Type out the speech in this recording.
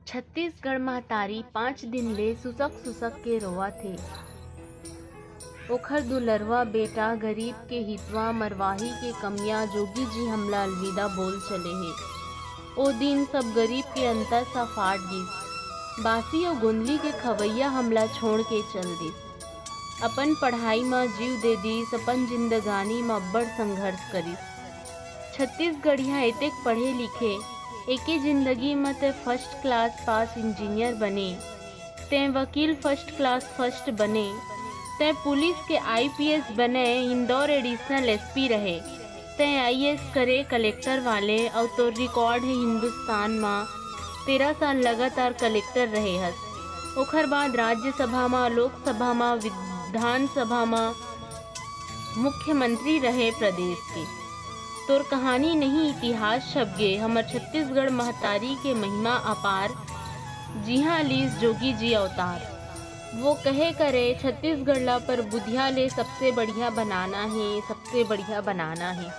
छत्तीसगढ़ महतारी 5 दिन ले सुसक सुसक के रोवा थे। ओखर दुलरवा बेटा गरीब के हितवा मरवाही के कमिया जोगी जी हमला अलविदा बोल चले हे। ओ दिन सब गरीब के अंतर सा फाट गिस। बासी और गोंदली के खवैया हमला छोड़ के चल दिस। अपन पढ़ाई में जीव दे दिस, अपन जिंदगानी में अब्बड़ संघर्ष करिस। छत्तीसगढ़िया एतेक पढ़े लिखे एके जिंदगी में ते फर्स्ट क्लास पास इंजीनियर बने, ते वकील फर्स्ट क्लास फर्स्ट बने, ते पुलिस के आईपीएस बने, इंदौर एडिशनल एसपी रहे, ते आईएएस करे कलेक्टर वाले और तो रिकॉर्ड है हिंदुस्तान में 13 साल लगातार कलेक्टर रहे हस। ओखर बाद राज्यसभा में, लोकसभा में, विधानसभा में मुख्यमंत्री रहे प्रदेश के। तोर कहानी नहीं इतिहास छपगे हमर छत्तीसगढ़ महतारी के महिमा अपार। जी हाँ लीस जोगी जी अवतार। वो कहे करे छत्तीसगढ़ ला पर बुधिया ले सबसे बढ़िया बनाना है, सबसे बढ़िया बनाना है।